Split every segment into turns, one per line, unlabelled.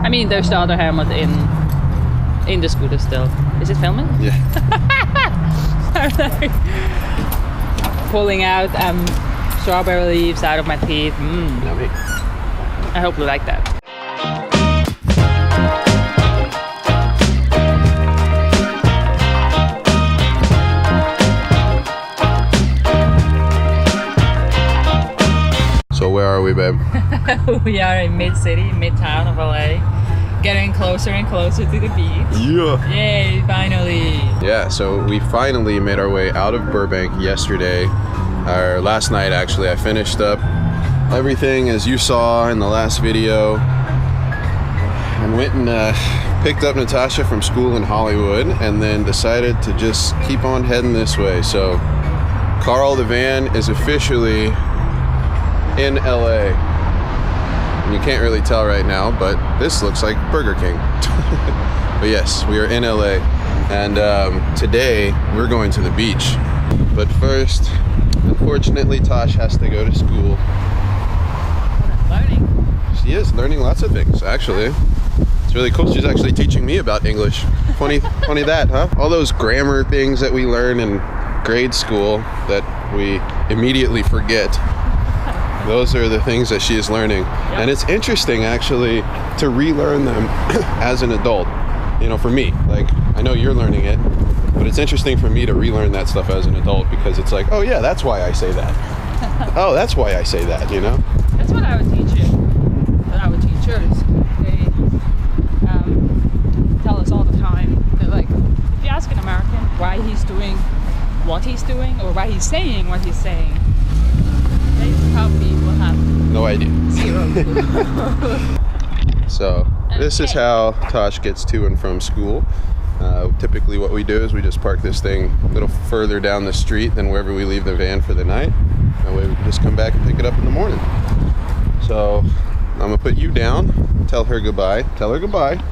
I mean, there's the other helmet in the scooter still. Is it filming?
Yeah.
Pulling out strawberry leaves out of my teeth.
Yummy.
I hope you like that.
So where are we, babe?
We are in mid-city, midtown of LA. Getting closer and closer to the beach.
Yeah.
Yay, finally.
Yeah, so we finally made our way out of Burbank yesterday. Or last night, actually. I finished up everything as you saw in the last video. And went and picked up Natasha from school in Hollywood and then decided to just keep on heading this way. So Carl the van is officially in LA. And you can't really tell right now, but this looks like Burger King. But yes, we are in LA, and today we're going to the beach. But first, unfortunately, Tash has to go to school.
Learning.
She is learning lots of things, actually. It's really cool. She's actually teaching me about English. Funny that, huh? All those grammar things that we learn in grade school that we immediately forget. Those are the things that she is learning. Yep. And it's interesting, actually, to relearn them as an adult. You know, for me, like, I know you're learning it, but it's interesting for me to relearn that stuff as an adult, because it's like, oh yeah, that's why I say that. Oh, that's why I say that, you know?
That's what I would teach you. What our teachers, they tell us all the time that, like, if you ask an American why he's doing what he's doing, or why he's saying what he's saying, they probably will have
no idea.
Zero clue.
So this is how Tash gets to and from school. Typically what we do is we just park this thing a little further down the street than wherever we leave the van for the night. That way we can just come back and pick it up in the morning. So I'm gonna put you down, tell her goodbye. Tell her goodbye.
Goodbye.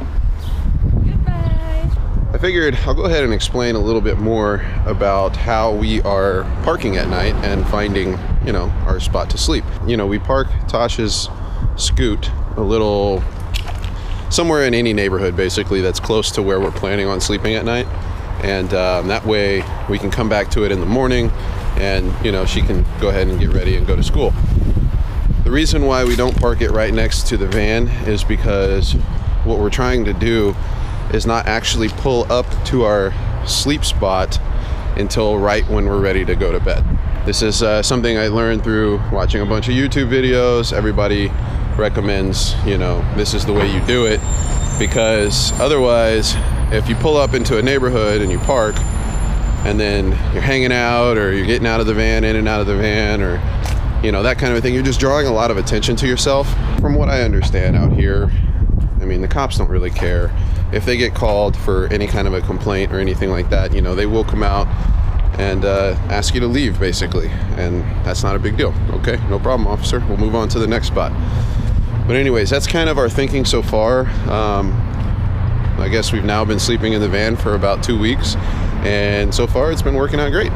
I figured I'll go ahead and explain a little bit more about how we are parking at night and finding, you know, our spot to sleep. You know, we park Tasha's scoot a little somewhere in any neighborhood, basically, that's close to where we're planning on sleeping at night. And that way we can come back to it in the morning and, you know, she can go ahead and get ready and go to school. The reason why we don't park it right next to the van is because what we're trying to do is not actually pull up to our sleep spot until right when we're ready to go to bed. This is something I learned through watching a bunch of YouTube videos. Everybody recommends, you know, this is the way you do it, because otherwise, if you pull up into a neighborhood and you park and then you're hanging out or you're getting out of the van, in and out of the van, or, you know, that kind of thing, you're just drawing a lot of attention to yourself. From what I understand out here, I mean, the cops don't really care. If they get called for any kind of a complaint or anything like that, you know, they will come out and ask you to leave, basically. And that's not a big deal. Okay, no problem, officer. We'll move on to the next spot. But anyways, that's kind of our thinking so far. I guess we've now been sleeping in the van for about 2 weeks, and so far it's been working out great.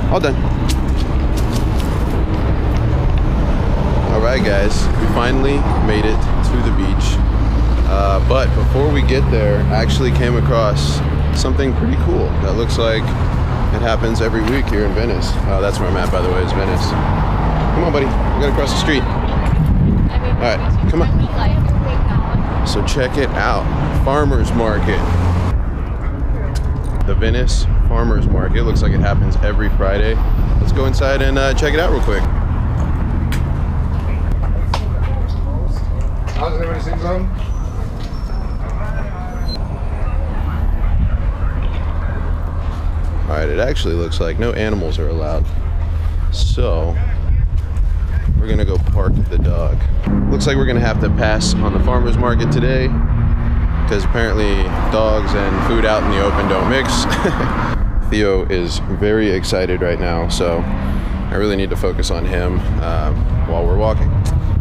All done. All right, guys, we finally made it to the beach. But before we get there, I actually came across something pretty cool that looks like it happens every week here in Venice. That's where I'm at, by the way, is Venice. Come on, buddy, we gotta cross the street. All right, come on. So check it out, farmer's market. The Venice farmer's market looks like it happens every Friday. Let's go inside and check it out real quick.
How's everybody sing some?
All right, it actually looks like no animals are allowed. So we're gonna go park the dog. Looks like we're gonna have to pass on the farmer's market today because apparently dogs and food out in the open don't mix. Theo is very excited right now, so I really need to focus on him while we're walking.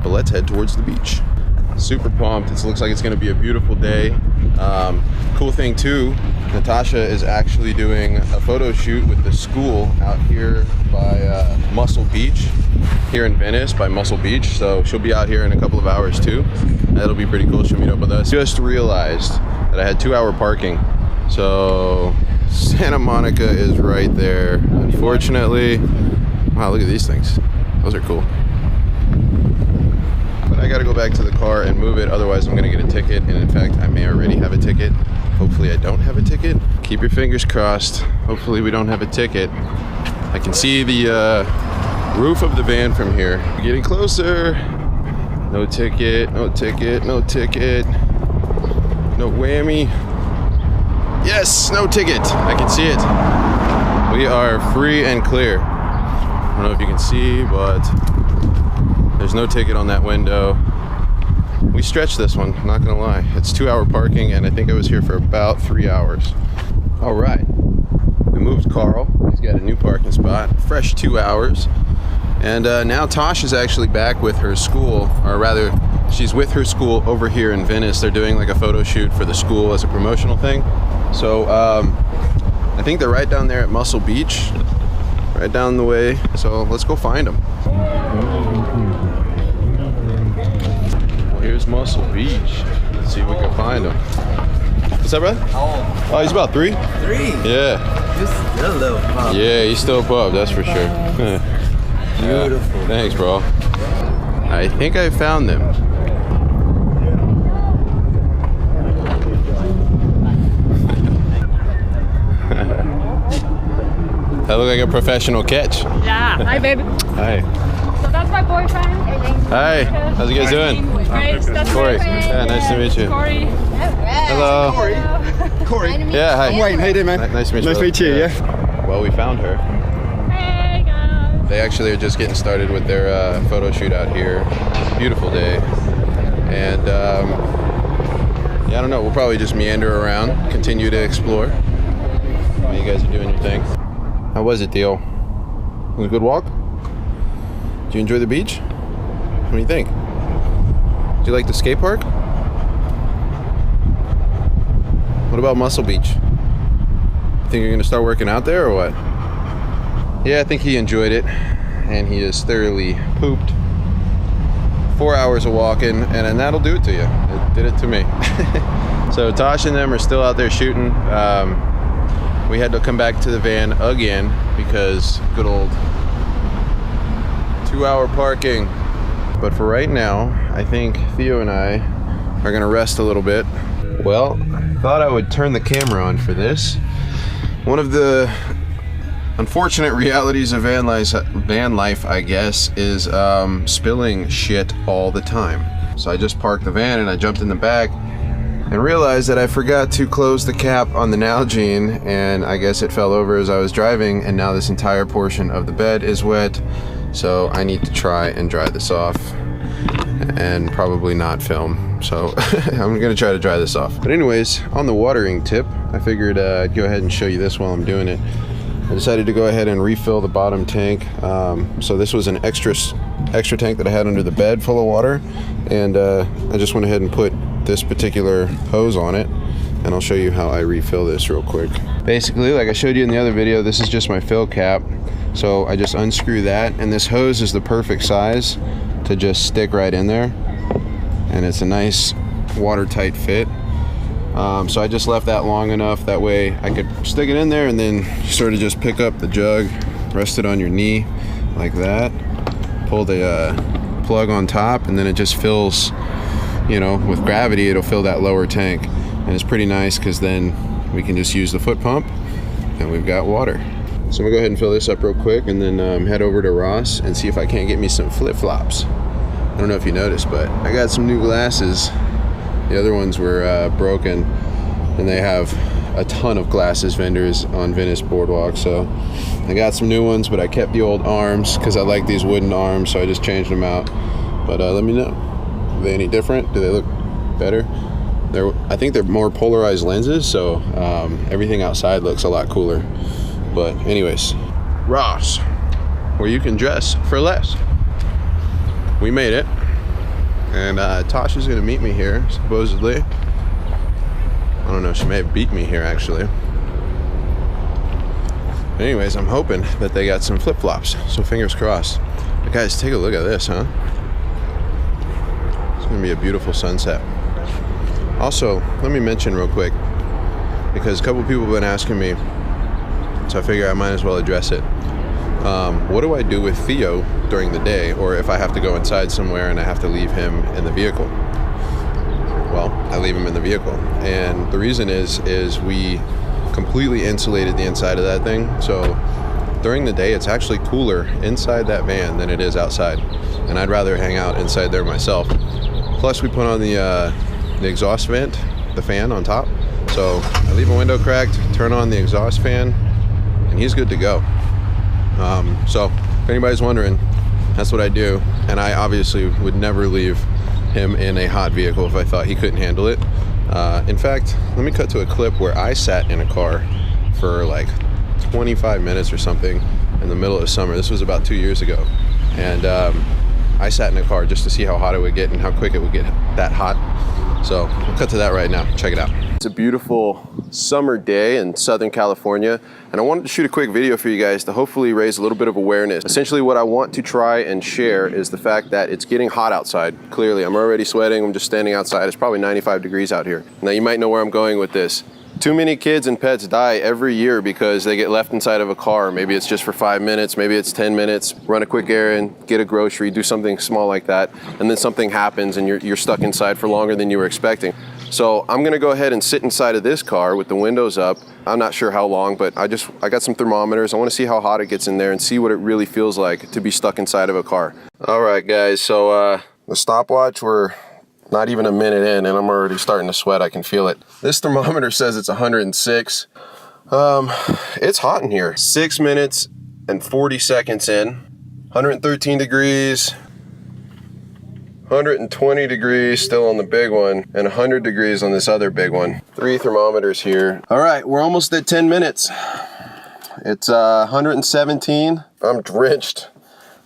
But let's head towards the beach. Super pumped. It looks like it's gonna be a beautiful day. Cool thing too, Natasha is actually doing a photo shoot with the school out here by Muscle Beach, here in Venice by Muscle Beach. So she'll be out here in a couple of hours too. That'll be pretty cool. She'll meet up with us. Just realized that I had 2-hour parking. So Santa Monica is right there. Unfortunately, wow, look at these things. Those are cool. But I gotta go back to the car and move it, otherwise I'm gonna get a ticket. And in fact, I may already have a ticket. Hopefully I don't have a ticket. Keep your fingers crossed. Hopefully we don't have a ticket. I can see the roof of the van from here. We're getting closer. No ticket, no ticket, no ticket. No whammy. Yes, no ticket. I can see it. We are free and clear. I don't know if you can see, but there's no ticket on that window. We stretched this one, not gonna lie. It's 2-hour parking, and I think I was here for about 3 hours. All right, we moved Carl. He's got a new parking spot, fresh 2 hours. And now Tash is actually back with her school, or rather, she's with her school over here in Venice. They're doing like a photo shoot for the school as a promotional thing. So I think they're right down there at Muscle Beach, right down the way. So let's go find them. Here's Muscle Beach. Let's see if we can find him. What's up, brother? Oh, he's about 3.
3?
Yeah.
He's still a little pup.
Yeah, he's still a pup, that's for sure.
Beautiful.
Thanks, bro. I think I found them. That looked like a professional catch.
Yeah. Hi, baby.
Hi.
So that's my boyfriend.
Hi. How's you guys doing?
Great. That's
Corey.
my friend.
Yeah, nice to meet you.
Corey.
Hello.
Corey.
Yeah, hi.
I'm Wayne. How you doing, man?
Nice to meet you.
Nice to meet you, yeah.
Well, we found her.
Hey, guys.
They actually are just getting started with their photo shoot out here. Beautiful day. And yeah, I don't know. We'll probably just meander around, continue to explore while you guys are doing your thing. How was it, Theo? It was a good walk? Did you enjoy the beach? What do you think? Do you like the skate park? What about Muscle Beach? You think you're gonna start working out there or what? Yeah, I think he enjoyed it, and he is thoroughly pooped. 4 hours of walking, and then that'll do it to you. It did it to me. So Tash and them are still out there shooting. We had to come back to the van again because good old 2-hour parking. But for right now, I think Theo and I are gonna rest a little bit. Well, thought I would turn the camera on for this. One of the unfortunate realities of van life, I guess, is spilling shit all the time. So I just parked the van and I jumped in the back and realized that I forgot to close the cap on the Nalgene, and I guess it fell over as I was driving, and now this entire portion of the bed is wet. So I need to try and dry this off and probably not film. So I'm gonna try to dry this off. But anyways, on the watering tip, I figured I'd go ahead and show you this while I'm doing it. I decided to go ahead and refill the bottom tank. So this was an extra tank that I had under the bed full of water, and I just went ahead and put this particular hose on it, and I'll show you how I refill this real quick. Basically, like I showed you in the other video, this is just my fill cap. So I just unscrew that, and this hose is the perfect size to just stick right in there, and it's a nice watertight fit. So I just left that long enough, that way I could stick it in there and then sort of just pick up the jug, rest it on your knee like that, pull the plug on top, and then it just fills, you know, with gravity it'll fill that lower tank, and it's pretty nice because then we can just use the foot pump and we've got water. So I'm gonna go ahead and fill this up real quick, and then head over to Ross and see if I can't get me some flip-flops. I don't know if you noticed, but I got some new glasses. The other ones were broken, and they have a ton of glasses vendors on Venice Boardwalk, so I got some new ones, but I kept the old arms because I like these wooden arms, so I just changed them out. But let me know. Are they any different? Do they look better? I think they're more polarized lenses, so everything outside looks a lot cooler. But anyways, Ross, where you can dress for less. We made it. I and Tash is gonna meet me here, supposedly. I don't know, she may have beat me here actually. Anyways, I'm hoping that they got some flip-flops, so fingers crossed. But guys, take a look at this, huh? It's gonna be a beautiful sunset. Also, let me mention real quick, because a couple people have been asking me, so I figure I might as well address it. What do I do with Theo during the day, or if I have to go inside somewhere and I have to leave him in the vehicle? Well, I leave him in the vehicle, and the reason is we completely insulated the inside of that thing, so during the day it's actually cooler inside that van than it is outside, and I'd rather hang out inside there myself. Plus we put on the exhaust vent, the fan on top, so I leave a window cracked, turn on the exhaust fan, and he's good to go. So if anybody's wondering, that's what I do, and I obviously would never leave him in a hot vehicle if I thought he couldn't handle it. In fact, let me cut to a clip where I sat in a car for like 25 minutes or something in the middle of summer. This was about 2 years ago, and I sat in a car just to see how hot it would get and how quick it would get that hot. So we'll cut to that right now. Check it out. It's a beautiful summer day in Southern California, and I wanted to shoot a quick video for you guys to hopefully raise a little bit of awareness. Essentially what I want to try and share is the fact that it's getting hot outside. Clearly, I'm already sweating. I'm just standing outside. It's probably 95 degrees out here. Now you might know where I'm going with this. Too many kids and pets die every year because they get left inside of a car. Maybe it's just for 5 minutes, maybe it's 10 minutes, run a quick errand, get a grocery, do something small like that, and then something happens and you're stuck inside for longer than you were expecting. So I'm gonna go ahead and sit inside of this car with the windows up. I'm not sure how long, but I got some thermometers. I wanna see how hot it gets in there and see what it really feels like to be stuck inside of a car. All right, guys, so the stopwatch, we're not even a minute in and I'm already starting to sweat. I can feel it. This thermometer says it's 106. It's hot in here. 6 minutes and 40 seconds in. 113 degrees. 120 degrees still on the big one, and 100 degrees on this other big one. 3 thermometers here. All right, we're almost at 10 minutes. It's 117. I'm drenched.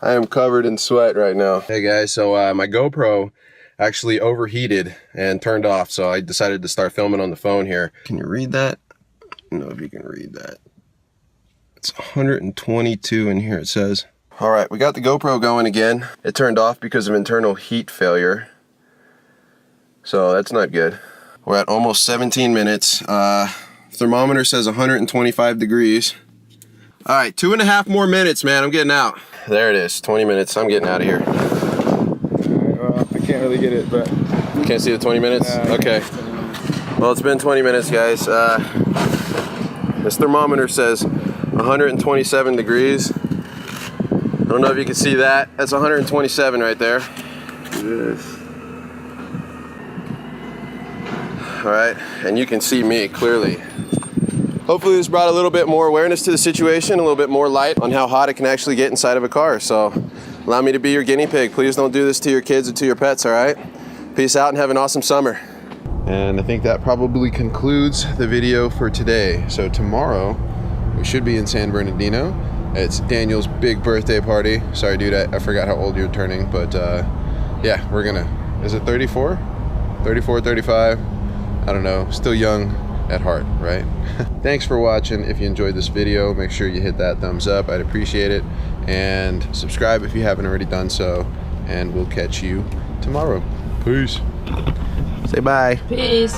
I am covered in sweat right now. Hey guys, so my GoPro actually overheated and turned off, so I decided to start filming on the phone here. Can you read that? I don't know if you can read that. It's 122 in here, it says. All right, we got the GoPro going again. It turned off because of internal heat failure, so that's not good. We're at almost 17 minutes. Thermometer says 125 degrees. All right, 2.5 more minutes, man. I'm getting out. There it is, 20 minutes. I'm getting out of here.
I can't really get it, but...
Can't see the 20 minutes? Okay. Well, it's been 20 minutes, guys. This thermometer says 127 degrees. I don't know if you can see that. That's 127 right there. All right, and you can see me clearly. Hopefully this brought a little bit more awareness to the situation, a little bit more light on how hot it can actually get inside of a car. So allow me to be your guinea pig. Please don't do this to your kids or to your pets, all right? Peace out and have an awesome summer. And I think that probably concludes the video for today. So tomorrow, we should be in San Bernardino. It's Daniel's big birthday party. Sorry, dude, I forgot how old you're turning, but yeah, we're gonna, is it 34? 34, 35? I don't know, still young at heart, right? Thanks for watching. If you enjoyed this video, make sure you hit that thumbs up. I'd appreciate it. And subscribe if you haven't already done so. And we'll catch you tomorrow. Peace. Say bye.
Peace.